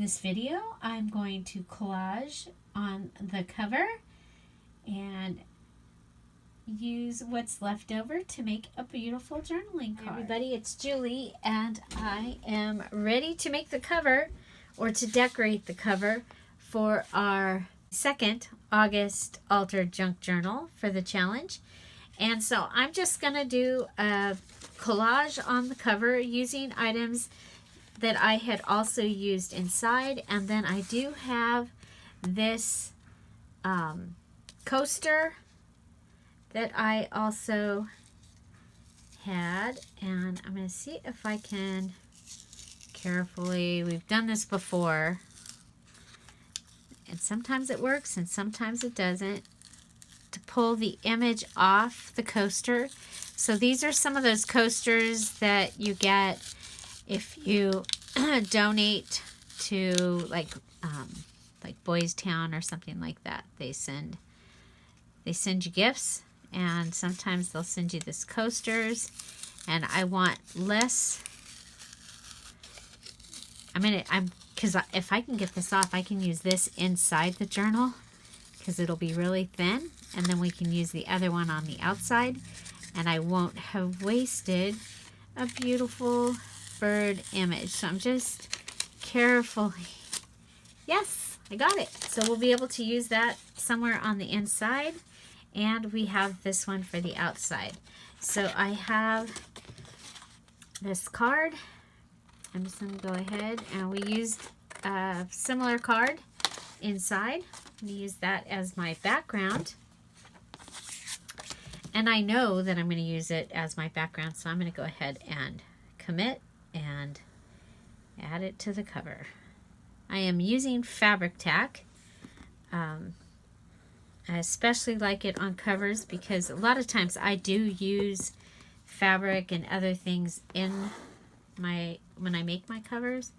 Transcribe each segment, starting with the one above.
this video, I'm going to collage on the cover and use what's left over to make a beautiful journaling card. Hi everybody, it's Julie and I am ready to make the cover or to decorate the cover for our second August Altered Junk Journal for the challenge. And so I'm just going to do a collage on the cover using items that I had also used inside. And then I do have this coaster that I also had. And I'm going to see if I can carefully, we've done this before. And sometimes it works and sometimes it doesn't. To pull the image off the coaster. So these are some of those coasters that you get if you donate to like Boys Town or something like that. They send you gifts, and sometimes they'll send you this coasters. And I want less. Because if I can get this off, I can use this inside the journal because it'll be really thin, and then we can use the other one on the outside, and I won't have wasted a beautiful bird image. So I'm just carefully, yes, I got it. So we'll be able to use that somewhere on the inside, and we have this one for the outside. So I have this card. I'm just going to go ahead, and we used a similar card inside. I'm going to use that as my background. And I know that I'm going to use it as my background, so I'm going to go ahead and commit and add it to the cover. I am using fabric tack. I especially like it on covers because a lot of times I do use fabric and other things in when I make my covers.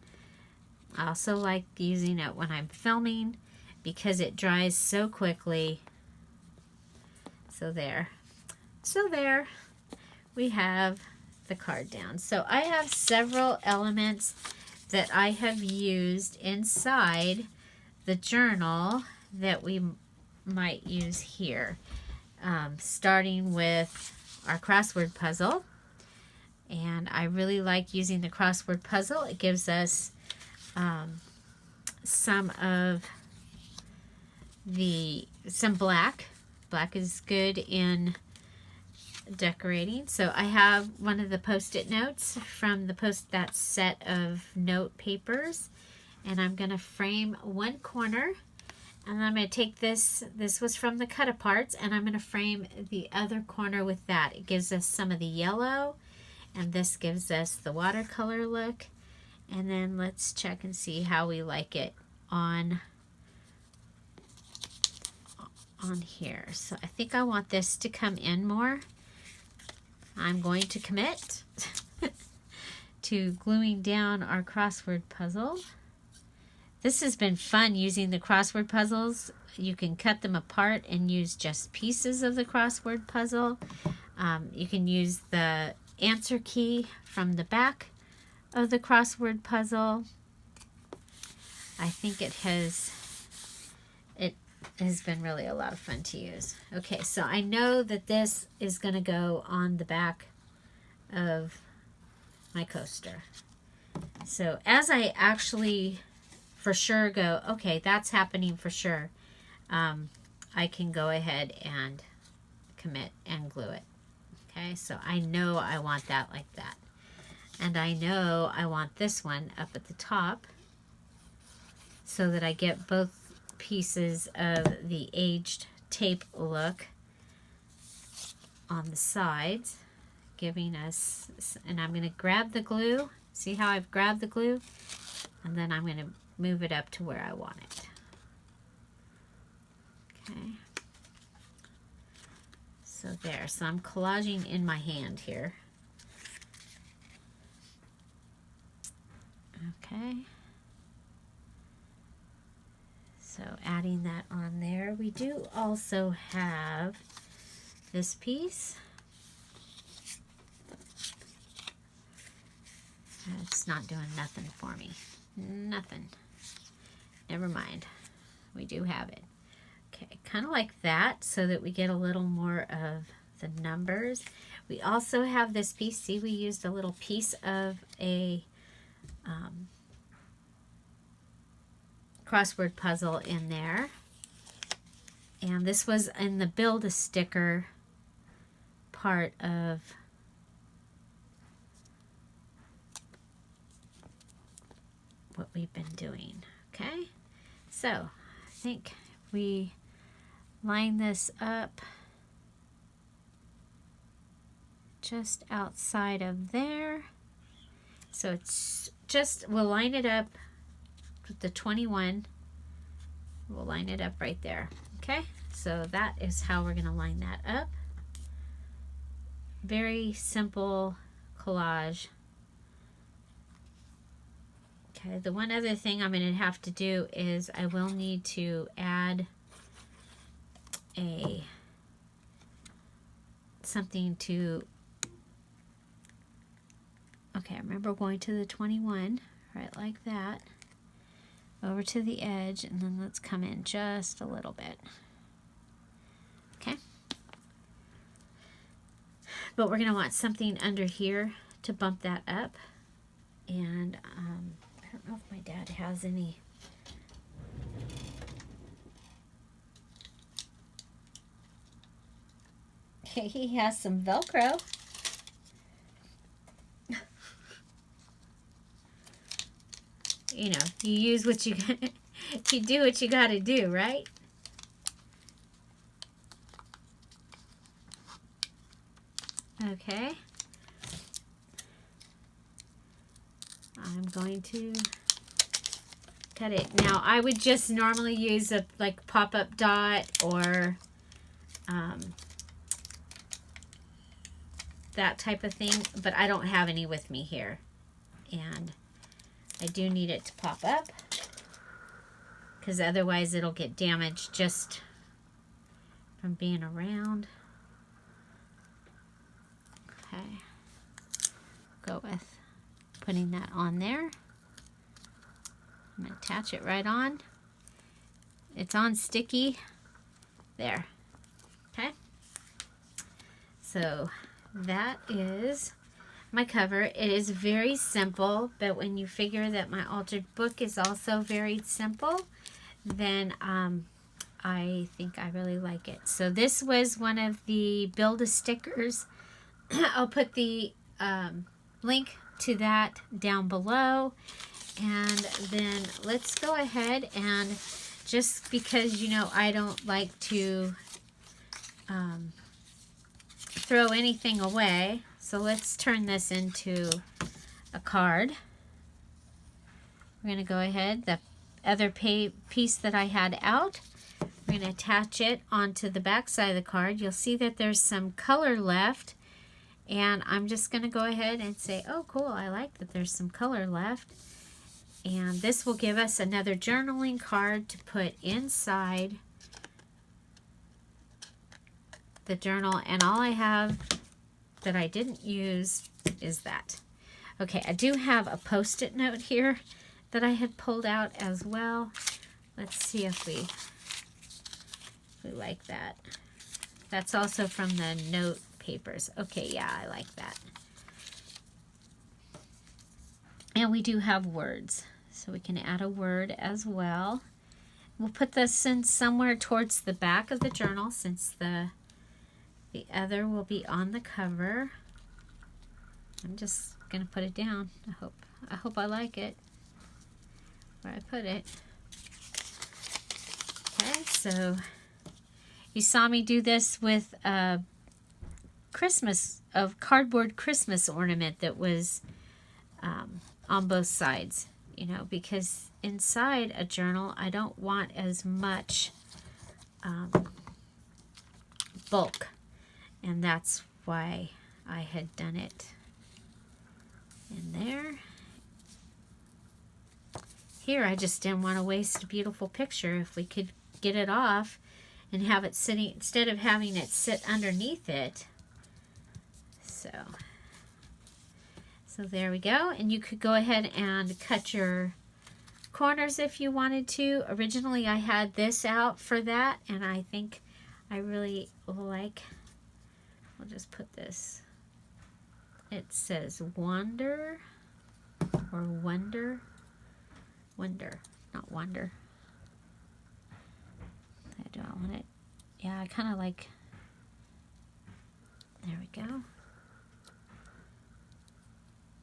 I also like using it when I'm filming because it dries so quickly. So there we have the card down. So I have several elements that I have used inside the journal that we might use here. Starting with our crossword puzzle. And I really like using the crossword puzzle. It gives us some black. Black is good in decorating. So I have one of the post-it notes from that set of note papers, and I'm going to frame one corner, and I'm going to take this was from the cut aparts, and I'm going to frame the other corner with that. It gives us some of the yellow, and this gives us the watercolor look. And then let's check and see how we like it on here. So I think I want this to come in more. I'm going to commit to gluing down our crossword puzzle. This has been fun using the crossword puzzles. You can cut them apart and use just pieces of the crossword puzzle. You can use the answer key from the back of the crossword puzzle. I think it has been really a lot of fun to use. Okay, so I know that this is going to go on the back of my coaster. So as I actually for sure go, okay, that's happening for sure, I can go ahead and commit and glue it. Okay, so I know I want that like that. And I know I want this one up at the top so that I get both pieces of the aged tape look on the sides, giving us, and I'm going to grab the glue. See how I've grabbed the glue? And then I'm going to move it up to where I want it. Okay. So there. So I'm collaging in my hand here. Okay. So adding that on there. We do also have this piece. It's not doing nothing for me. Nothing. never mind. We do have it. Okay, kind of like that so that we get a little more of the numbers. We also have this piece. See, we used a little piece of a crossword puzzle in there. And this was in the build a sticker part of what we've been doing. Okay, so I think we line this up just outside of there. So it's just, we'll line it up with the 21. We'll line it up right there. Okay, so that is how we're going to line that up. Very simple collage. Okay, the one other thing I'm going to have to do is I will need to add something to, okay, I remember going to the 21, right like that, over to the edge, and then let's come in just a little bit. Okay. But we're going to want something under here to bump that up. And I don't know if my dad has any. He has some Velcro. You know, you use what you you do what you got to do, right? Okay. I'm going to cut it. Now, I would just normally use a like pop-up dot or that type of thing, but I don't have any with me here. And I do need it to pop up because otherwise it'll get damaged just from being around. Okay. Go with putting that on there. I'm going to attach it right on. It's on sticky. There. Okay. So that is my cover. It is very simple, but when you figure that my altered book is also very simple, then I think I really like it. So this was one of the Build-A-Stickers. I'll put the link to that down below. And then let's go ahead and, just because, you know, I don't like to throw anything away, so let's turn this into a card. We're going to go ahead, the other piece that I had out, we're going to attach it onto the back side of the card. You'll see that there's some color left, and I'm just going to go ahead and say, oh cool, I like that there's some color left. And this will give us another journaling card to put inside the journal. And all I have that I didn't use is that. Okay, I do have a post-it note here that I had pulled out as well. Let's see if we like that. That's also from the note papers. Okay, yeah, I like that. And we do have words, so we can add a word as well. We'll put this in somewhere towards the back of the journal, since the other will be on the cover. I'm just gonna put it down. I hope I like it where I put it. Okay, so you saw me do this with a cardboard Christmas ornament that was on both sides, you know, because inside a journal I don't want as much bulk, and that's why I had done it in there. Here I just didn't want to waste a beautiful picture. If we could get it off and have it sitting, instead of having it sit underneath it. So there we go. And you could go ahead and cut your corners if you wanted to. Originally I had this out for that, and I think I really like, I'll just put this, it says wonder or wonder, not wonder. Do I want it? Yeah, I kind of like, there we go.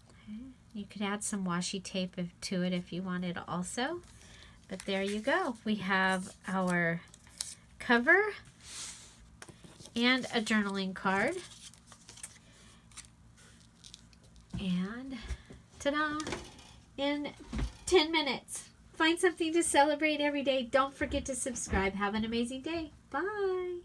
Okay. You could add some washi tape to it if you wanted also. But there you go. We have our cover and a journaling card. And ta-da! In 10 minutes. Find something to celebrate every day. Don't forget to subscribe. Have an amazing day. Bye.